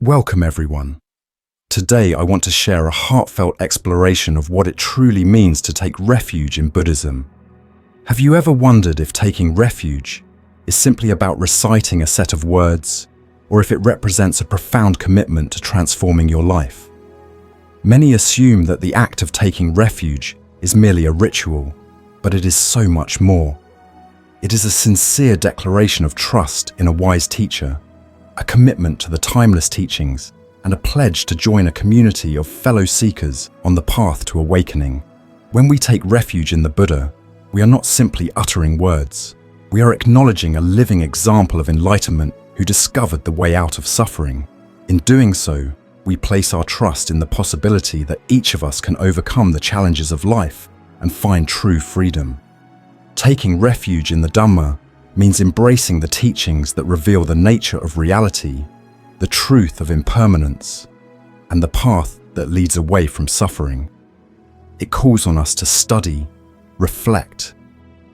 Welcome everyone. Today I want to share a heartfelt exploration of what it truly means to take refuge in Buddhism. Have you ever wondered if taking refuge is simply about reciting a set of words, or if it represents a profound commitment to transforming your life? Many assume that the act of taking refuge is merely a ritual, but it is so much more. It is a sincere declaration of trust in a wise teacher, a commitment to the timeless teachings, and a pledge to join a community of fellow seekers on the path to awakening. When we take refuge in the Buddha, we are not simply uttering words. We are acknowledging a living example of enlightenment who discovered the way out of suffering. In doing so, we place our trust in the possibility that each of us can overcome the challenges of life and find true freedom. Taking refuge in the Dhamma means embracing the teachings that reveal the nature of reality, the truth of impermanence, and the path that leads away from suffering. It calls on us to study, reflect,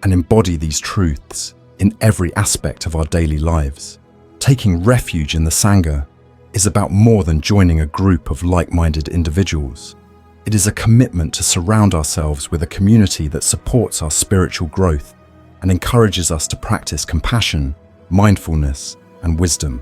and embody these truths in every aspect of our daily lives. Taking refuge in the Sangha is about more than joining a group of like-minded individuals. It is a commitment to surround ourselves with a community that supports our spiritual growth and encourages us to practice compassion, mindfulness, and wisdom.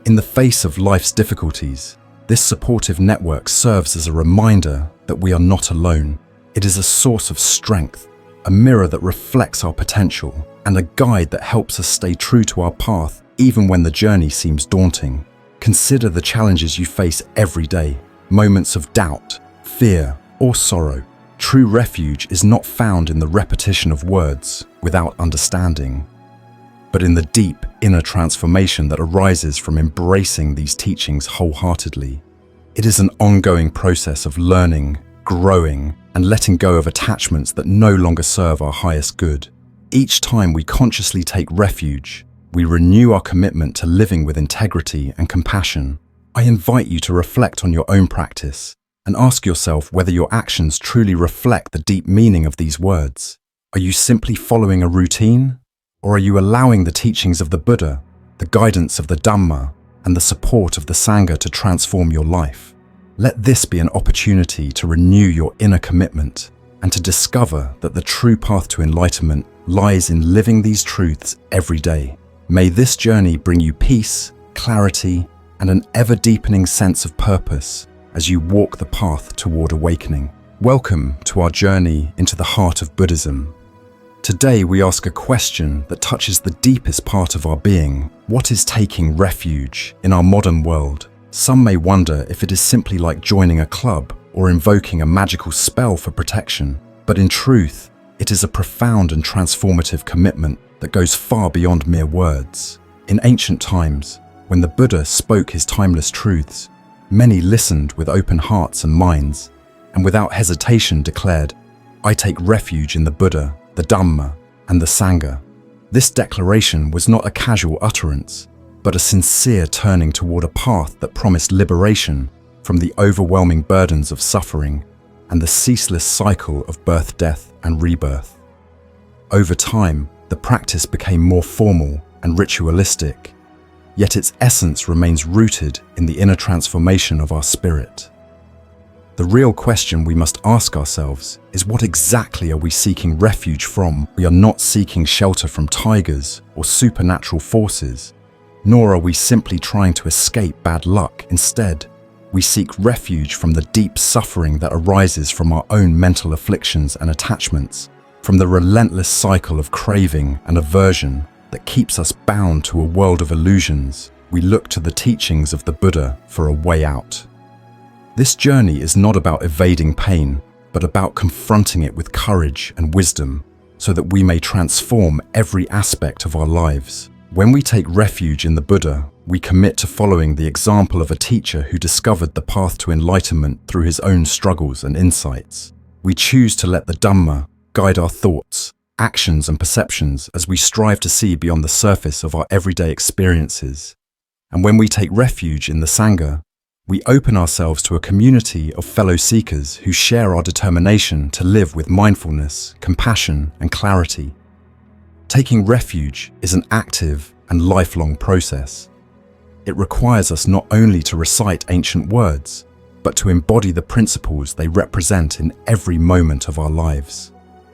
In the face of life's difficulties, this supportive network serves as a reminder that we are not alone. It is a source of strength, a mirror that reflects our potential, and a guide that helps us stay true to our path even when the journey seems daunting. Consider the challenges you face every day, moments of doubt, fear, or sorrow. True refuge is not found in the repetition of words without understanding, but in the deep inner transformation that arises from embracing these teachings wholeheartedly. It is an ongoing process of learning, growing, and letting go of attachments that no longer serve our highest good. Each time we consciously take refuge, we renew our commitment to living with integrity and compassion. I invite you to reflect on your own practice and ask yourself whether your actions truly reflect the deep meaning of these words. Are you simply following a routine? Or are you allowing the teachings of the Buddha, the guidance of the Dhamma, and the support of the Sangha to transform your life? Let this be an opportunity to renew your inner commitment and to discover that the true path to enlightenment lies in living these truths every day. May this journey bring you peace, clarity, and an ever-deepening sense of purpose as you walk the path toward awakening. Welcome to our journey into the heart of Buddhism. Today we ask a question that touches the deepest part of our being. What is taking refuge in our modern world? Some may wonder if it is simply like joining a club or invoking a magical spell for protection. But in truth, it is a profound and transformative commitment that goes far beyond mere words. In ancient times, when the Buddha spoke his timeless truths, many listened with open hearts and minds, and without hesitation declared, "I take refuge in the Buddha, the Dhamma, and the Sangha." This declaration was not a casual utterance, but a sincere turning toward a path that promised liberation from the overwhelming burdens of suffering and the ceaseless cycle of birth, death, and rebirth. Over time, the practice became more formal and ritualistic, yet its essence remains rooted in the inner transformation of our spirit. The real question we must ask ourselves is, what exactly are we seeking refuge from? We are not seeking shelter from tigers or supernatural forces, nor are we simply trying to escape bad luck. Instead, we seek refuge from the deep suffering that arises from our own mental afflictions and attachments, from the relentless cycle of craving and aversion that keeps us bound to a world of illusions. We look to the teachings of the Buddha for a way out. This journey is not about evading pain, but about confronting it with courage and wisdom so that we may transform every aspect of our lives. When we take refuge in the Buddha, we commit to following the example of a teacher who discovered the path to enlightenment through his own struggles and insights. We choose to let the Dhamma guide our thoughts, actions, and perceptions as we strive to see beyond the surface of our everyday experiences. And when we take refuge in the Sangha, we open ourselves to a community of fellow seekers who share our determination to live with mindfulness, compassion, and clarity. Taking refuge is an active and lifelong process. It requires us not only to recite ancient words, but to embody the principles they represent in every moment of our lives.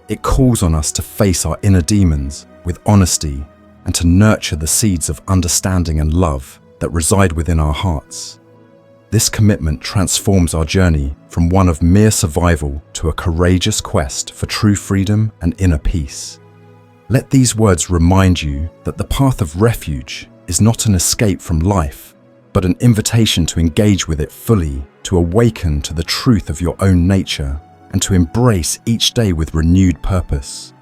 It calls on us to face our inner demons with honesty and to nurture the seeds of understanding and love that reside within our hearts. This commitment transforms our journey from one of mere survival to a courageous quest for true freedom and inner peace. Let these words remind you that the path of refuge is not an escape from life, but an invitation to engage with it fully, to awaken to the truth of your own nature, and to embrace each day with renewed purpose.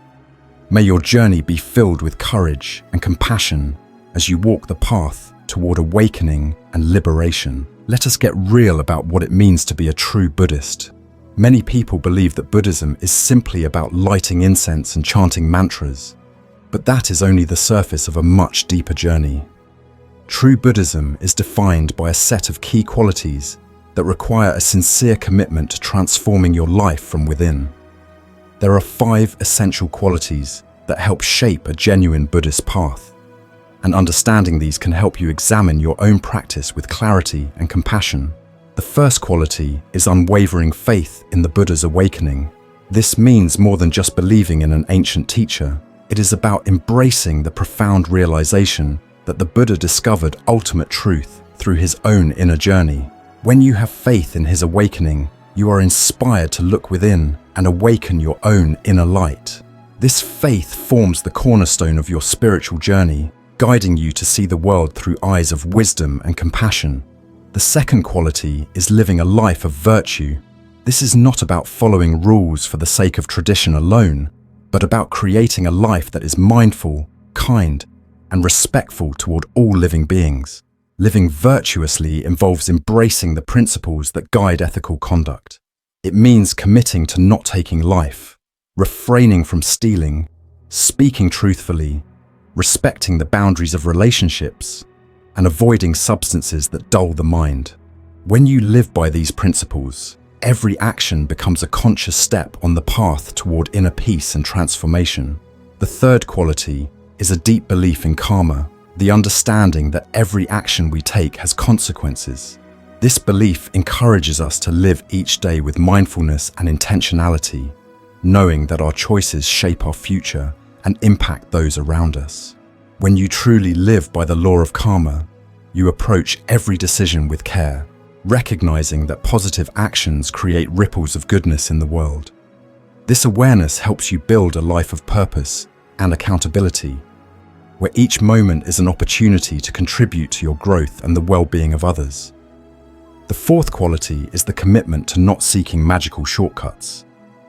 May your journey be filled with courage and compassion as you walk the path toward awakening and liberation. Let us get real about what it means to be a true Buddhist. Many people believe that Buddhism is simply about lighting incense and chanting mantras, but that is only the surface of a much deeper journey. True Buddhism is defined by a set of key qualities that require a sincere commitment to transforming your life from within. There are 5 essential qualities that help shape a genuine Buddhist path, and understanding these can help you examine your own practice with clarity and compassion. The first quality is unwavering faith in the Buddha's awakening. This means more than just believing in an ancient teacher. It is about embracing the profound realization that the Buddha discovered ultimate truth through his own inner journey. When you have faith in his awakening, you are inspired to look within and awaken your own inner light. This faith forms the cornerstone of your spiritual journey, guiding you to see the world through eyes of wisdom and compassion. The second quality is living a life of virtue. This is not about following rules for the sake of tradition alone, but about creating a life that is mindful, kind, and respectful toward all living beings. Living virtuously involves embracing the principles that guide ethical conduct. It means committing to not taking life, refraining from stealing, speaking truthfully, respecting the boundaries of relationships, and avoiding substances that dull the mind. When you live by these principles, every action becomes a conscious step on the path toward inner peace and transformation. The third quality is a deep belief in karma, the understanding that every action we take has consequences. This belief encourages us to live each day with mindfulness and intentionality, knowing that our choices shape our future and impact those around us. When you truly live by the law of karma, you approach every decision with care, recognizing that positive actions create ripples of goodness in the world. This awareness helps you build a life of purpose and accountability, where each moment is an opportunity to contribute to your growth and the well-being of others. The fourth quality is the commitment to not seeking magical shortcuts.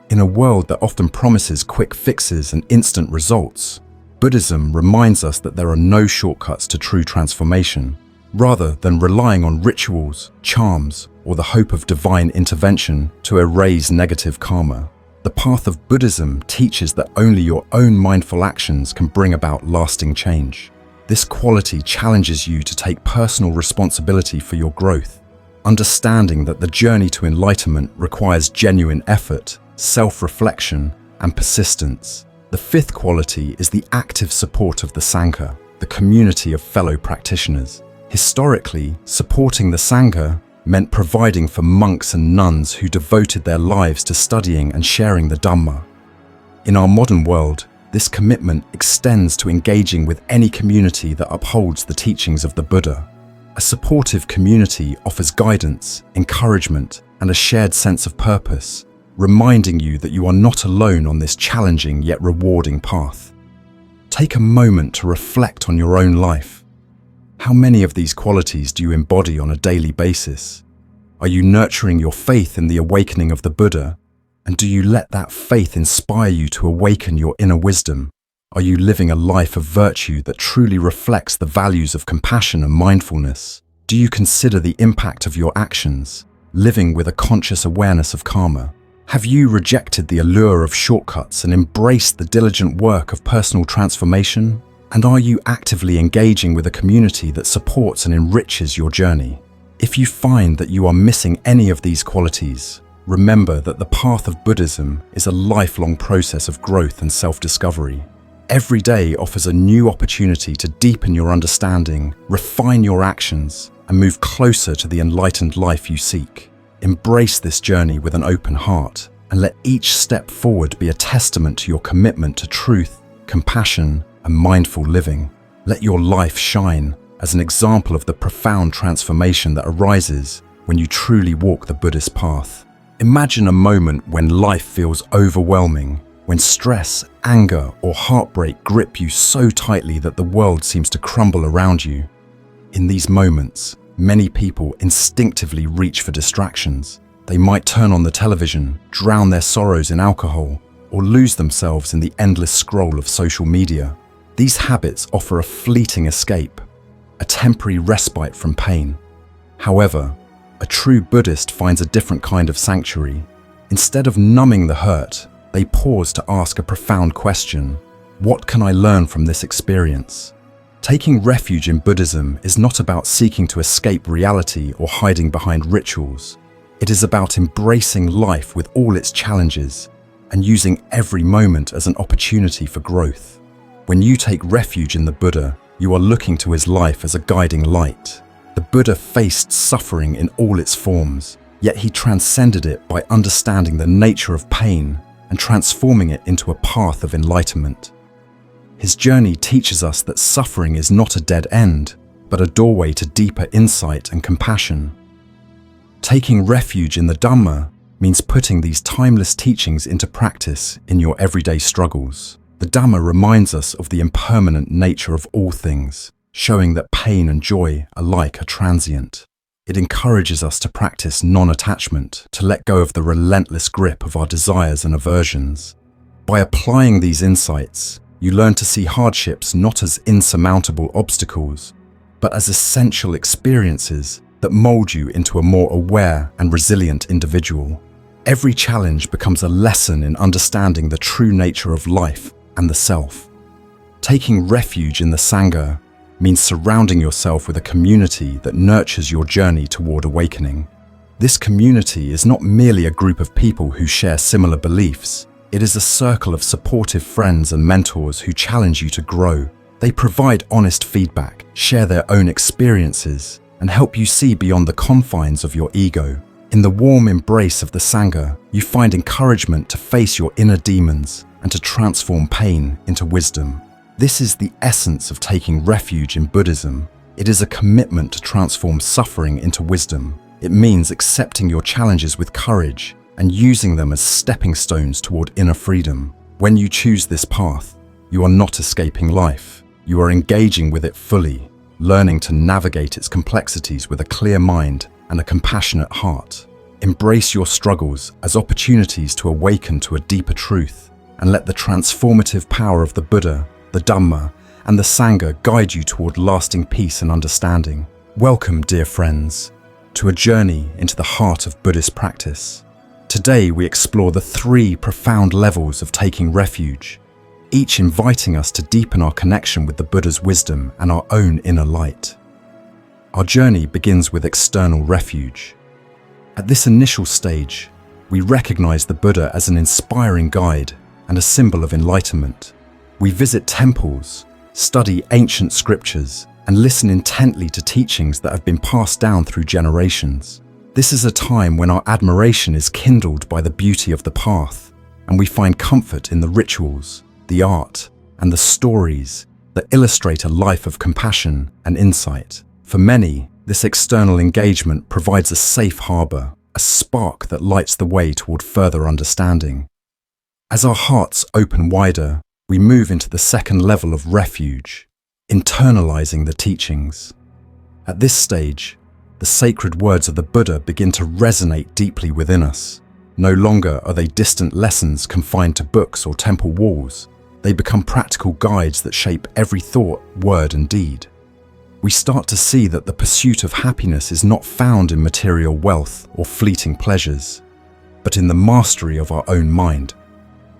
In a world that often promises quick fixes and instant results, Buddhism reminds us that there are no shortcuts to true transformation. Rather than relying on rituals, charms, or the hope of divine intervention to erase negative karma, the path of Buddhism teaches that only your own mindful actions can bring about lasting change. This quality challenges you to take personal responsibility for your growth, understanding that the journey to enlightenment requires genuine effort, self-reflection, and persistence. The fifth quality is the active support of the Sangha, the community of fellow practitioners. Historically, supporting the Sangha meant providing for monks and nuns who devoted their lives to studying and sharing the Dhamma. In our modern world, this commitment extends to engaging with any community that upholds the teachings of the Buddha. A supportive community offers guidance, encouragement, and a shared sense of purpose, reminding you that you are not alone on this challenging yet rewarding path. Take a moment to reflect on your own life. How many of these qualities do you embody on a daily basis? Are you nurturing your faith in the awakening of the Buddha? And do you let that faith inspire you to awaken your inner wisdom? Are you living a life of virtue that truly reflects the values of compassion and mindfulness? Do you consider the impact of your actions, living with a conscious awareness of karma? Have you rejected the allure of shortcuts and embraced the diligent work of personal transformation? And are you actively engaging with a community that supports and enriches your journey? If you find that you are missing any of these qualities, remember that the path of Buddhism is a lifelong process of growth and self-discovery. Every day offers a new opportunity to deepen your understanding, refine your actions, and move closer to the enlightened life you seek. Embrace this journey with an open heart, and let each step forward be a testament to your commitment to truth, compassion, and mindful living. Let your life shine as an example of the profound transformation that arises when you truly walk the Buddhist path. Imagine a moment when life feels overwhelming, when stress, anger, or heartbreak grip you so tightly that the world seems to crumble around you. In these moments, many people instinctively reach for distractions. They might turn on the television, drown their sorrows in alcohol, or lose themselves in the endless scroll of social media. These habits offer a fleeting escape, a temporary respite from pain. However, a true Buddhist finds a different kind of sanctuary. Instead of numbing the hurt, they pause to ask a profound question: what can I learn from this experience? Taking refuge in Buddhism is not about seeking to escape reality or hiding behind rituals. It is about embracing life with all its challenges and using every moment as an opportunity for growth. When you take refuge in the Buddha, you are looking to his life as a guiding light. The Buddha faced suffering in all its forms, yet he transcended it by understanding the nature of pain and transforming it into a path of enlightenment. His journey teaches us that suffering is not a dead end, but a doorway to deeper insight and compassion. Taking refuge in the Dhamma means putting these timeless teachings into practice in your everyday struggles. The Dhamma reminds us of the impermanent nature of all things, showing that pain and joy alike are transient. It encourages us to practice non-attachment, to let go of the relentless grip of our desires and aversions. By applying these insights, you learn to see hardships not as insurmountable obstacles, but as essential experiences that mold you into a more aware and resilient individual. Every challenge becomes a lesson in understanding the true nature of life and the self. Taking refuge in the Sangha means surrounding yourself with a community that nurtures your journey toward awakening. This community is not merely a group of people who share similar beliefs. It is a circle of supportive friends and mentors who challenge you to grow. They provide honest feedback, share their own experiences, and help you see beyond the confines of your ego. In the warm embrace of the Sangha, you find encouragement to face your inner demons and to transform pain into wisdom. This is the essence of taking refuge in Buddhism. It is a commitment to transform suffering into wisdom. It means accepting your challenges with courage and using them as stepping stones toward inner freedom. When you choose this path, you are not escaping life. You are engaging with it fully, learning to navigate its complexities with a clear mind and a compassionate heart. Embrace your struggles as opportunities to awaken to a deeper truth, and let the transformative power of the Buddha, the Dhamma, and the Sangha guide you toward lasting peace and understanding. Welcome, dear friends, to a journey into the heart of Buddhist practice. Today we explore the 3 profound levels of taking refuge, each inviting us to deepen our connection with the Buddha's wisdom and our own inner light. Our journey begins with external refuge. At this initial stage, we recognize the Buddha as an inspiring guide and a symbol of enlightenment. We visit temples, study ancient scriptures, and listen intently to teachings that have been passed down through generations. This is a time when our admiration is kindled by the beauty of the path, and we find comfort in the rituals, the art, and the stories that illustrate a life of compassion and insight. For many, this external engagement provides a safe harbor, a spark that lights the way toward further understanding. As our hearts open wider, we move into the second level of refuge, internalizing the teachings. At this stage, the sacred words of the Buddha begin to resonate deeply within us. No longer are they distant lessons confined to books or temple walls. They become practical guides that shape every thought, word, and deed. We start to see that the pursuit of happiness is not found in material wealth or fleeting pleasures, but in the mastery of our own mind.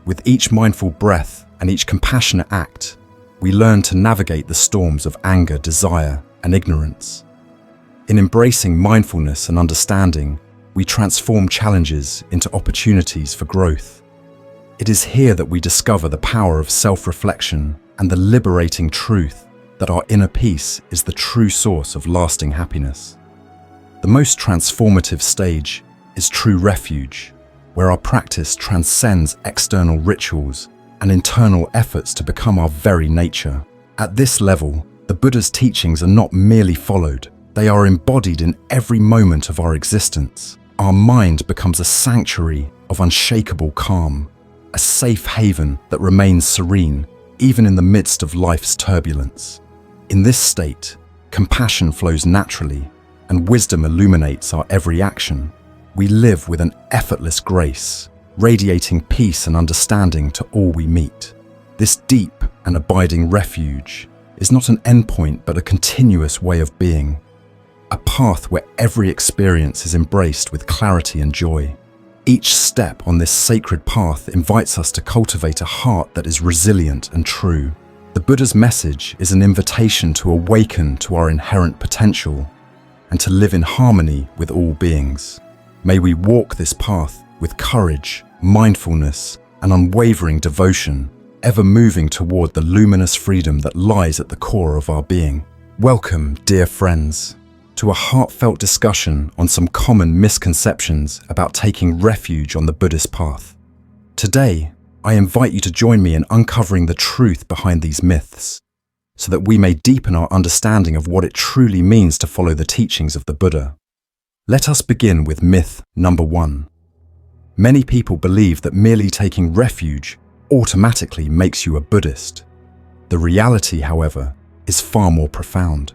With each mindful breath and each compassionate act, we learn to navigate the storms of anger, desire, and ignorance. In embracing mindfulness and understanding, we transform challenges into opportunities for growth. It is here that we discover the power of self-reflection and the liberating truth that our inner peace is the true source of lasting happiness. The most transformative stage is true refuge, where our practice transcends external rituals and internal efforts to become our very nature. At this level, the Buddha's teachings are not merely followed, they are embodied in every moment of our existence. Our mind becomes a sanctuary of unshakable calm, a safe haven that remains serene even in the midst of life's turbulence. In this state, compassion flows naturally and wisdom illuminates our every action. We live with an effortless grace, radiating peace and understanding to all we meet. This deep and abiding refuge is not an endpoint but a continuous way of being, a path where every experience is embraced with clarity and joy. Each step on this sacred path invites us to cultivate a heart that is resilient and true. The Buddha's message is an invitation to awaken to our inherent potential and to live in harmony with all beings. May we walk this path with courage, mindfulness, and unwavering devotion, ever moving toward the luminous freedom that lies at the core of our being. Welcome, dear friends, to a heartfelt discussion on some common misconceptions about taking refuge on the Buddhist path. Today, I invite you to join me in uncovering the truth behind these myths, so that we may deepen our understanding of what it truly means to follow the teachings of the Buddha. Let us begin with myth number 1. Many people believe that merely taking refuge automatically makes you a Buddhist. The reality, however, is far more profound.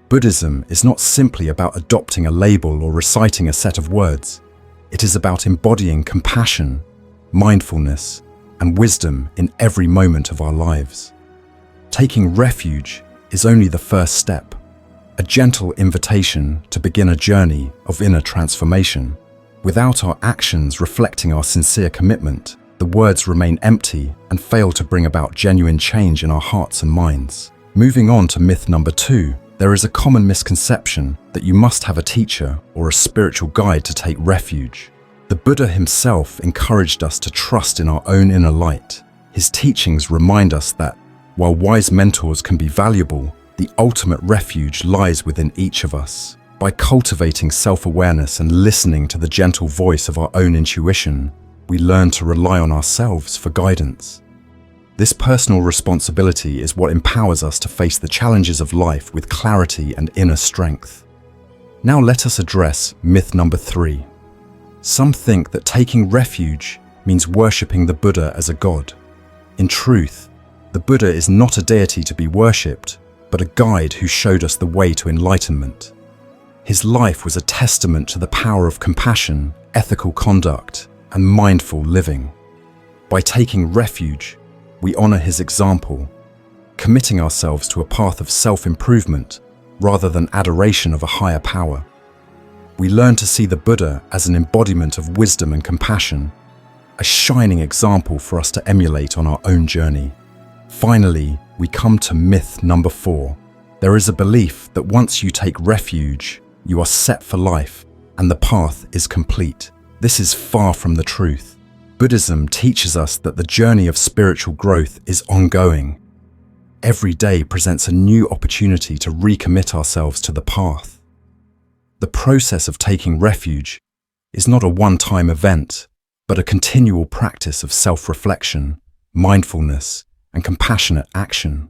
Buddhism is not simply about adopting a label or reciting a set of words. It is about embodying compassion, mindfulness, and wisdom in every moment of our lives. Taking refuge is only the first step, a gentle invitation to begin a journey of inner transformation. Without our actions reflecting our sincere commitment, the words remain empty and fail to bring about genuine change in our hearts and minds. Moving on to myth number 2, there is a common misconception that you must have a teacher or a spiritual guide to take refuge. The Buddha himself encouraged us to trust in our own inner light. His teachings remind us that, while wise mentors can be valuable, the ultimate refuge lies within each of us. By cultivating self-awareness and listening to the gentle voice of our own intuition, we learn to rely on ourselves for guidance. This personal responsibility is what empowers us to face the challenges of life with clarity and inner strength. Now let us address myth number 3. Some think that taking refuge means worshipping the Buddha as a god. In truth, the Buddha is not a deity to be worshipped, but a guide who showed us the way to enlightenment. His life was a testament to the power of compassion, ethical conduct, and mindful living. By taking refuge, we honor his example, committing ourselves to a path of self-improvement rather than adoration of a higher power. We learn to see the Buddha as an embodiment of wisdom and compassion, a shining example for us to emulate on our own journey. Finally, we come to myth number 4. There is a belief that once you take refuge, you are set for life and the path is complete. This is far from the truth. Buddhism teaches us that the journey of spiritual growth is ongoing. Every day presents a new opportunity to recommit ourselves to the path. The process of taking refuge is not a one-time event, but a continual practice of self-reflection, mindfulness, and compassionate action.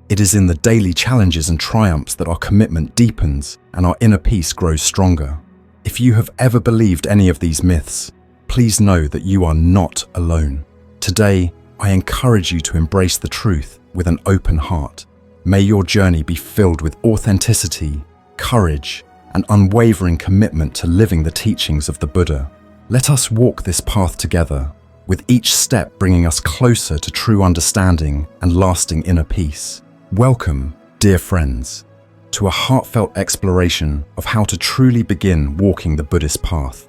It is in the daily challenges and triumphs that our commitment deepens and our inner peace grows stronger. If you have ever believed any of these myths, please know that you are not alone. Today, I encourage you to embrace the truth with an open heart. May your journey be filled with authenticity, courage, and unwavering commitment to living the teachings of the Buddha. Let us walk this path together, with each step bringing us closer to true understanding and lasting inner peace. Welcome, dear friends, to a heartfelt exploration of how to truly begin walking the Buddhist path.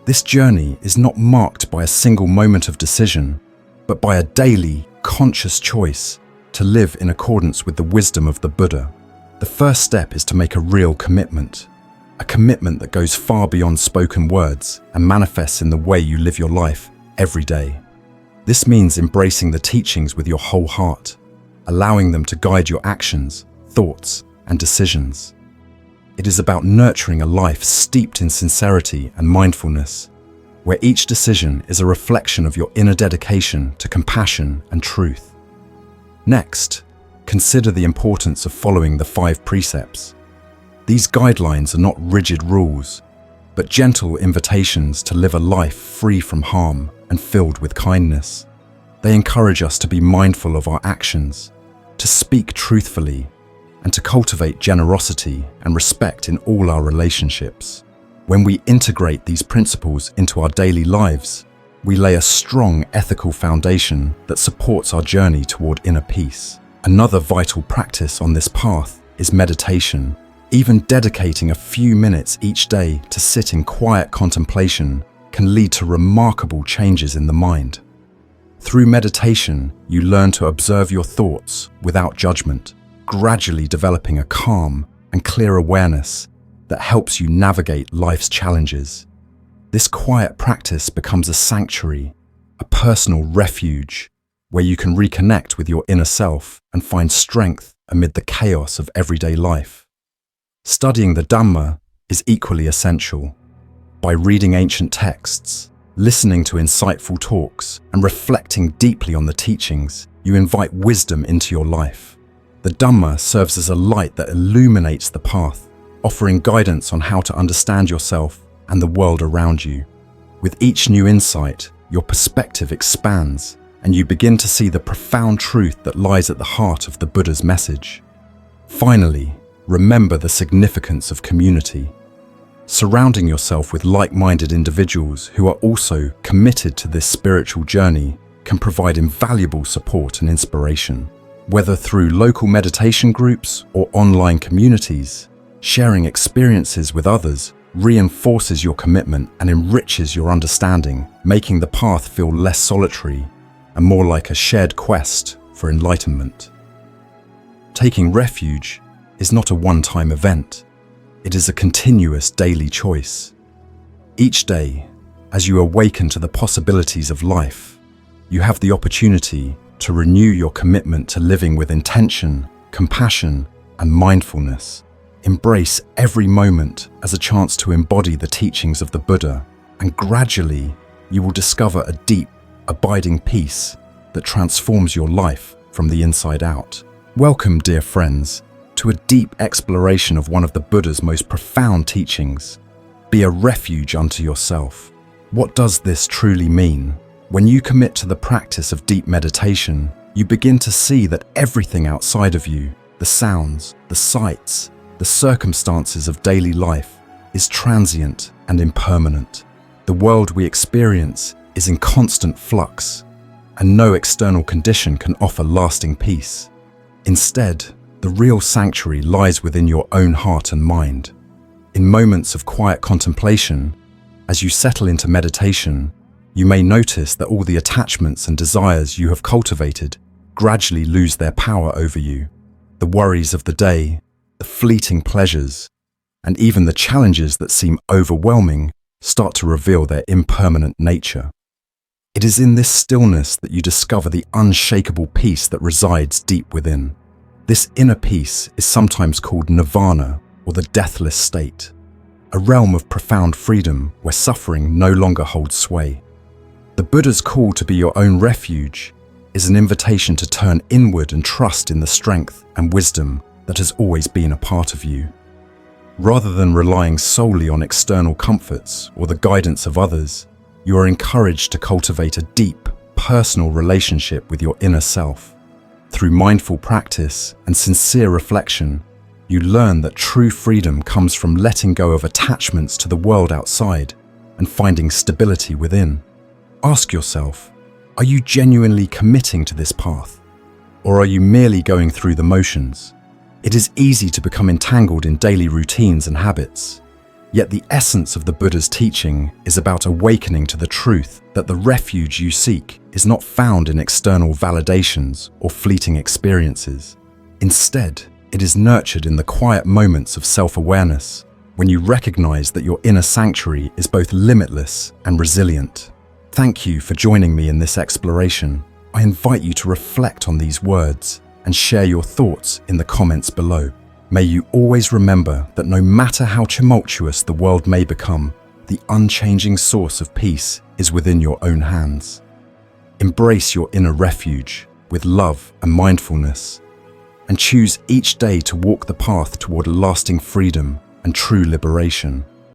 This journey is not marked by a single moment of decision, but by a daily, conscious choice to live in accordance with the wisdom of the Buddha. The first step is to make a real commitment, a commitment that goes far beyond spoken words and manifests in the way you live your life every day. This means embracing the teachings with your whole heart, allowing them to guide your actions, thoughts, and decisions. It is about nurturing a life steeped in sincerity and mindfulness, where each decision is a reflection of your inner dedication to compassion and truth. Next, consider the importance of following the 5 precepts. These guidelines are not rigid rules, but gentle invitations to live a life free from harm and filled with kindness. They encourage us to be mindful of our actions, to speak truthfully, and to cultivate generosity and respect in all our relationships. When we integrate these principles into our daily lives, we lay a strong ethical foundation that supports our journey toward inner peace. Another vital practice on this path is meditation. Even dedicating a few minutes each day to sit in quiet contemplation can lead to remarkable changes in the mind. Through meditation, you learn to observe your thoughts without judgment, gradually developing a calm and clear awareness that helps you navigate life's challenges. This quiet practice becomes a sanctuary, a personal refuge, where you can reconnect with your inner self and find strength amid the chaos of everyday life. Studying the Dhamma is equally essential. By reading ancient texts, listening to insightful talks, and reflecting deeply on the teachings, you invite wisdom into your life. The Dhamma serves as a light that illuminates the path, offering guidance on how to understand yourself and the world around you. With each new insight, your perspective expands, and you begin to see the profound truth that lies at the heart of the Buddha's message. Finally, remember the significance of community. Surrounding yourself with like-minded individuals who are also committed to this spiritual journey can provide invaluable support and inspiration. Whether through local meditation groups or online communities, sharing experiences with others reinforces your commitment and enriches your understanding, making the path feel less solitary and more like a shared quest for enlightenment. Taking refuge is not a one-time event. It is a continuous daily choice. Each day, as you awaken to the possibilities of life, you have the opportunity to renew your commitment to living with intention, compassion, and mindfulness. Embrace every moment as a chance to embody the teachings of the Buddha, and gradually you will discover a deep, abiding peace that transforms your life from the inside out. Welcome, dear friends, to a deep exploration of one of the Buddha's most profound teachings. Be a refuge unto yourself. What does this truly mean? When you commit to the practice of deep meditation, you begin to see that everything outside of you, the sounds, the sights, the circumstances of daily life, is transient and impermanent. The world we experience is in constant flux, and no external condition can offer lasting peace. Instead, the real sanctuary lies within your own heart and mind. In moments of quiet contemplation, as you settle into meditation, you may notice that all the attachments and desires you have cultivated gradually lose their power over you. The worries of the day, the fleeting pleasures, and even the challenges that seem overwhelming start to reveal their impermanent nature. It is in this stillness that you discover the unshakable peace that resides deep within. This inner peace is sometimes called nirvana, or the deathless state, a realm of profound freedom where suffering no longer holds sway. The Buddha's call to be your own refuge is an invitation to turn inward and trust in the strength and wisdom that has always been a part of you. Rather than relying solely on external comforts or the guidance of others, you are encouraged to cultivate a deep, personal relationship with your inner self. Through mindful practice and sincere reflection, you learn that true freedom comes from letting go of attachments to the world outside and finding stability within. Ask yourself, are you genuinely committing to this path? Or are you merely going through the motions? It is easy to become entangled in daily routines and habits. Yet the essence of the Buddha's teaching is about awakening to the truth that the refuge you seek is not found in external validations or fleeting experiences. Instead, it is nurtured in the quiet moments of self-awareness, when you recognize that your inner sanctuary is both limitless and resilient. Thank you for joining me in this exploration. I invite you to reflect on these words and share your thoughts in the comments below. May you always remember that no matter how tumultuous the world may become, the unchanging source of peace is within your own hands. Embrace your inner refuge with love and mindfulness, and choose each day to walk the path toward lasting freedom and true liberation.